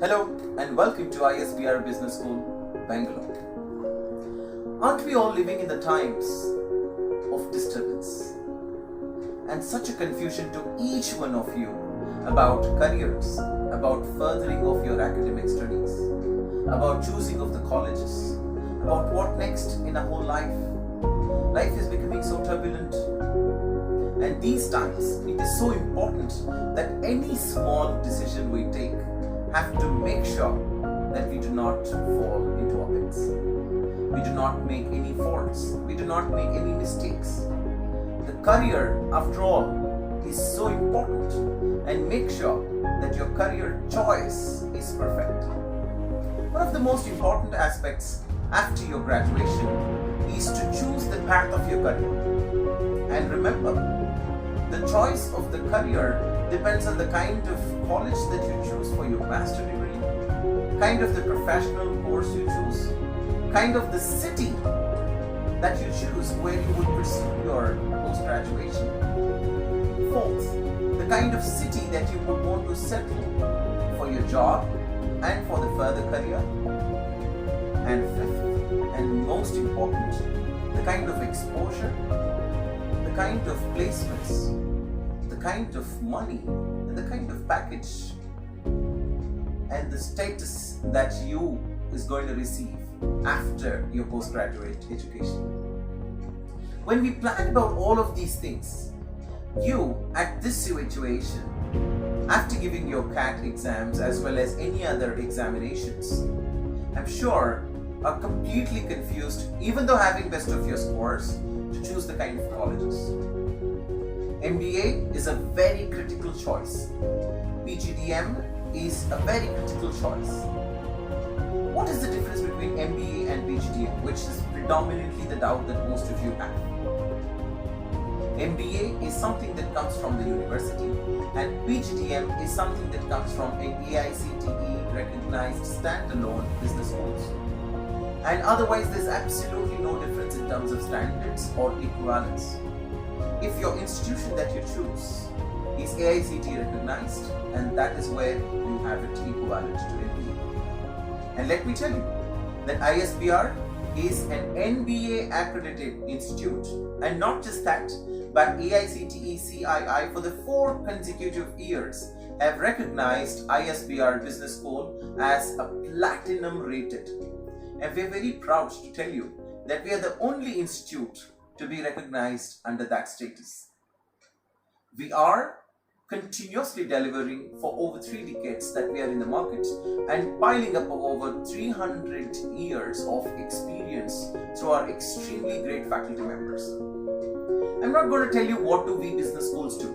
Hello and welcome to ISBR Business School, Bangalore. Aren't we all living in the times of disturbance and such a confusion to each one of you about careers, about furthering of your academic studies, about choosing of the colleges, about what next in a whole life? Life is becoming so turbulent, and these times it is so important that any small decision we take have to make sure that we do not fall into a pits. We do not make any faults. We do not make any mistakes. The career, after all, is so important, and make sure that your career choice is perfect. One of the most important aspects after your graduation is to choose the path of your career. And remember, the choice of the career depends on the kind of college that you choose for your master degree, kind of the professional course you choose, kind of the city that you choose where you would pursue your post-graduation. Fourth, the kind of city that you would want to settle for your job and for the further career. And fifth, and most important, the kind of exposure, the kind of placements, the kind of money, and the kind of package and the status that you is going to receive after your postgraduate education. When we plan about all of these things, you at this situation, after giving your CAT exams as well as any other examinations, I'm sure are completely confused, even though having best of your scores, to choose the kind of colleges. MBA is a very critical choice. PGDM is a very critical choice. What is the difference between MBA and PGDM, which is predominantly the doubt that most of you have? MBA is something that comes from the university, and PGDM is something that comes from an AICTE recognized standalone business schools. And otherwise, there's absolutely no difference in terms of standards or equivalence. If your institution that you choose is AICTE recognized, and that is where you have it equivalent to MBA. And let me tell you that ISBR is an NBA accredited institute, and not just that, but AICTE CII for the 4 consecutive years have recognized ISBR Business School as a platinum rated. And we're very proud to tell you that we are the only institute to be recognized under that status. We are continuously delivering for over 3 decades that we are in the market and piling up of over 300 years of experience through our extremely great faculty members. I'm not going to tell you what do we business schools do,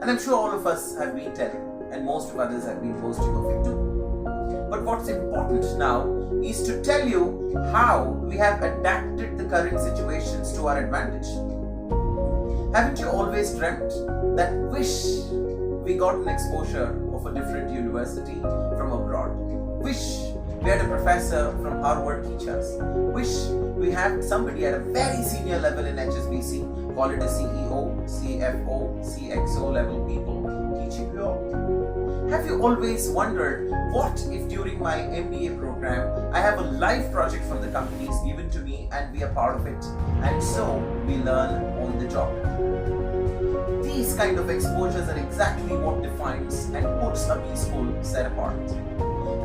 and I'm sure all of us have been telling, and most of others have been boasting of it too. But what's important now is to tell you how we have adapted the current situations to our advantage. Haven't you always dreamt that wish we got an exposure of a different university from abroad? Wish we had a professor from Harvard teach us. Wish we had somebody at a very senior level in HSBC, call it a CEO, CFO, CXO level people teaching you all. Have you always wondered, what if during my MBA program I have a live project from the companies given to me and we are part of it, and so we learn on the job? These kind of exposures are exactly what defines and puts a B school set apart.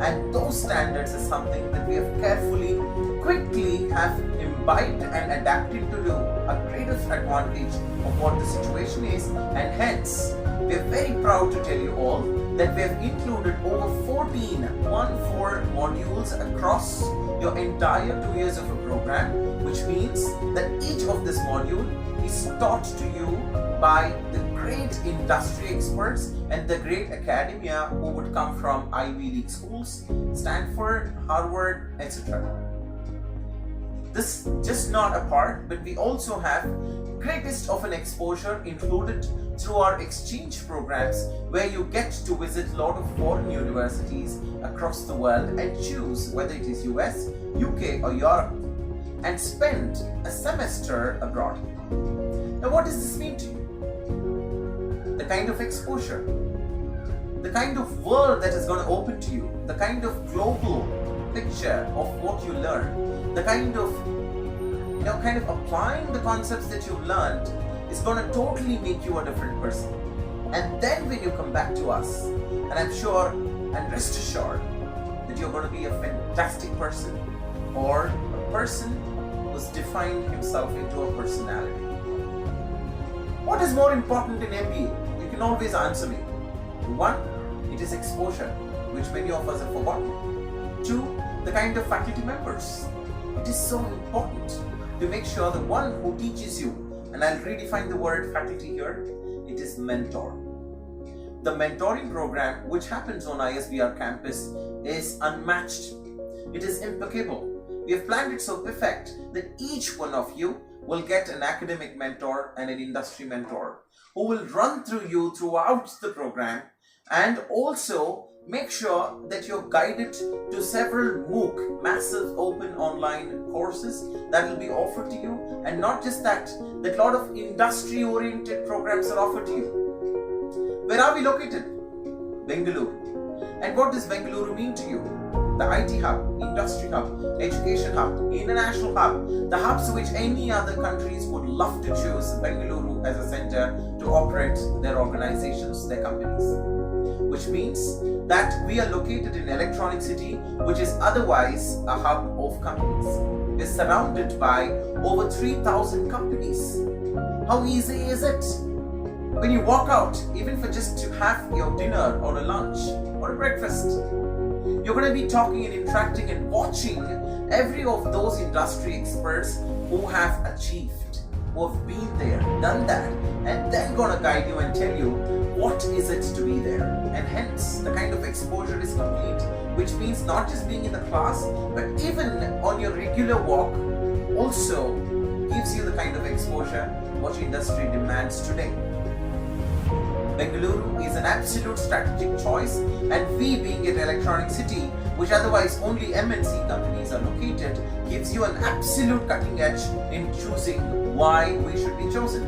And those standards is something that we have carefully, quickly have imbibed and adapted to do a greatest advantage of what the situation is, and hence we are very proud to tell you all that we have included over 14 modules across your entire 2 years of a program, which means that each of this module is taught to you by the great industry experts and the great academia who would come from Ivy League schools, Stanford, Harvard, etc. This just not a part, but we also have greatest of an exposure included through our exchange programs, where you get to visit a lot of foreign universities across the world and choose whether it is US, UK or Europe, and spend a semester abroad. Now what does this mean to you? The kind of exposure, the kind of world that is going to open to you, the kind of global picture of what you learn, the kind of applying the concepts that you've learned is going to totally make you a different person. And then when you come back to us, and I'm sure and rest assured that you're going to be a fantastic person, or a person who's defined himself into a personality. What is more important in MBA? You can always answer me. One, it is exposure, which many of us have forgotten. Two, the kind of faculty members. It is so important to make sure the one who teaches you, and I'll redefine the word faculty here, it is mentor. The mentoring program which happens on ISBR campus is unmatched. It is impeccable. We have planned it so perfect that each one of you will get an academic mentor and an industry mentor who will run through you throughout the program, and also make sure that you're guided to several MOOC, massive open online courses that will be offered to you. And not just that, that a lot of industry oriented programs are offered to you. Where are we located? Bengaluru. And what does Bengaluru mean to you? The IT hub, industry hub, education hub, international hub, the hubs which any other countries would love to choose Bengaluru as a center to operate their organizations, their companies. Which means that we are located in Electronic City, which is otherwise a hub of companies. We're surrounded by over 3,000 companies. How easy is it? When you walk out, even for just to have your dinner or a lunch or a breakfast, you're going to be talking and interacting and watching every of those industry experts who have achieved, who have been there, done that, and then going to guide you and tell you what is it to be there. And hence, the kind of exposure is complete, which means not just being in the class, but even on your regular walk also gives you the kind of exposure what industry demands today. Bengaluru is an absolute strategic choice, and we being at Electronic City, which otherwise only MNC companies are located, gives you an absolute cutting edge in choosing why we should be chosen.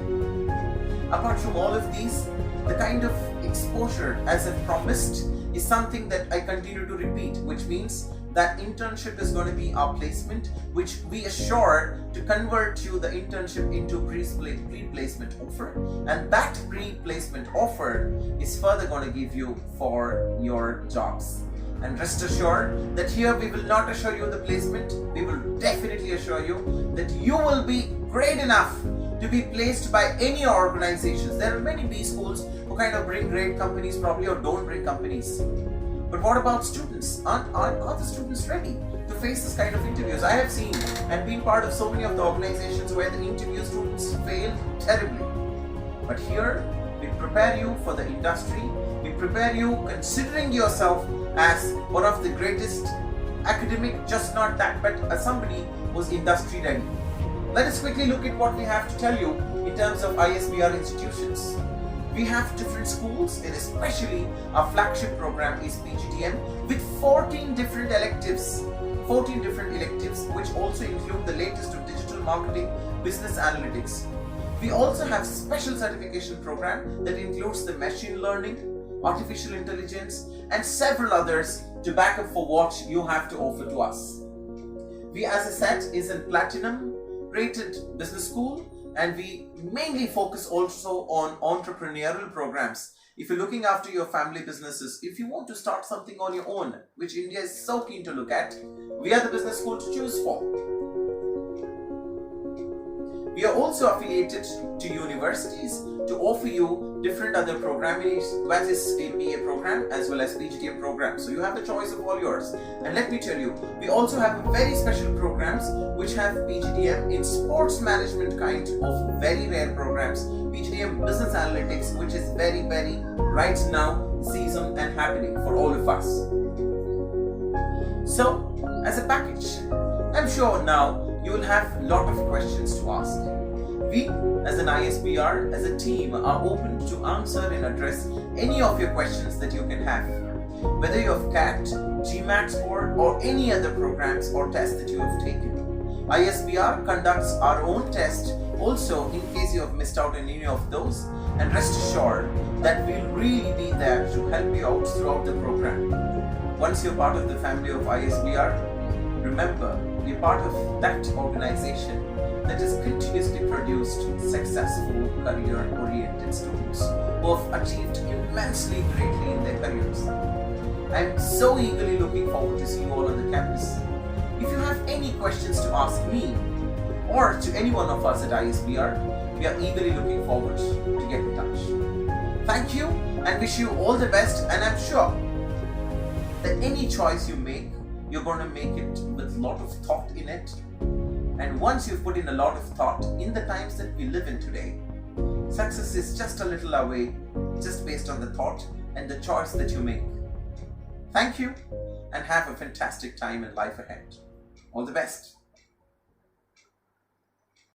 Apart from all of these, the kind of exposure as I promised is something that I continue to repeat, which means that internship is going to be our placement, which we assure to convert you the internship into pre-placement offer, and that pre-placement offer is further going to give you for your jobs. And rest assured that here we will not assure you the placement, we will definitely assure you that you will be great enough to be placed by any organizations. There are many B schools who kind of bring great companies probably, or don't bring companies. But what about students? Are the students ready to face this kind of interviews? I have seen and been part of so many of the organizations where the interview students fail terribly. But here, we prepare you for the industry. We prepare you considering yourself as one of the greatest academic, just not that, but as somebody who's industry ready. Let us quickly look at what we have to tell you in terms of ISBR institutions. We have different schools, and especially our flagship program is PGDM with 14 different electives, which also include the latest of digital marketing, business analytics. We also have special certification program that includes the machine learning, artificial intelligence, and several others to back up for what you have to offer to us. We, as I said, is a platinum rated business school, and we mainly focus also on entrepreneurial programs. If you're looking after your family businesses, if you want to start something on your own, which India is so keen to look at, we are the business school to choose for. We are also affiliated to universities to offer you different other programs, that is MBA program as well as PGDM program. So you have the choice of all yours. And let me tell you, we also have very special programs which have PGDM in sports management kind of very rare programs. PGDM business analytics, which is very right now seasoned and happening for all of us. So as a package, I'm sure now you will have a lot of questions to ask. We, as an ISBR, as a team, are open to answer and address any of your questions that you can have. Whether you have CAT, GMAT score, or any other programs or tests that you have taken. ISBR conducts our own test also in case you have missed out on any of those. and rest assured that we'll really be there to help you out throughout the program. Once you're part of the family of ISBR, remember, we're part of that organization that has continuously produced successful, career-oriented students who have achieved immensely greatly in their careers. I'm so eagerly looking forward to see you all on the campus. If you have any questions to ask me or to any one of us at ISBR, we are eagerly looking forward to get in touch. Thank you and wish you all the best, and I'm sure that any choice you make, you're going to make it with a lot of thought in it. And once you've put in a lot of thought in the times that we live in today, success is just a little away, just based on the thought and the choice that you make. Thank you and have a fantastic time in life ahead. All the best.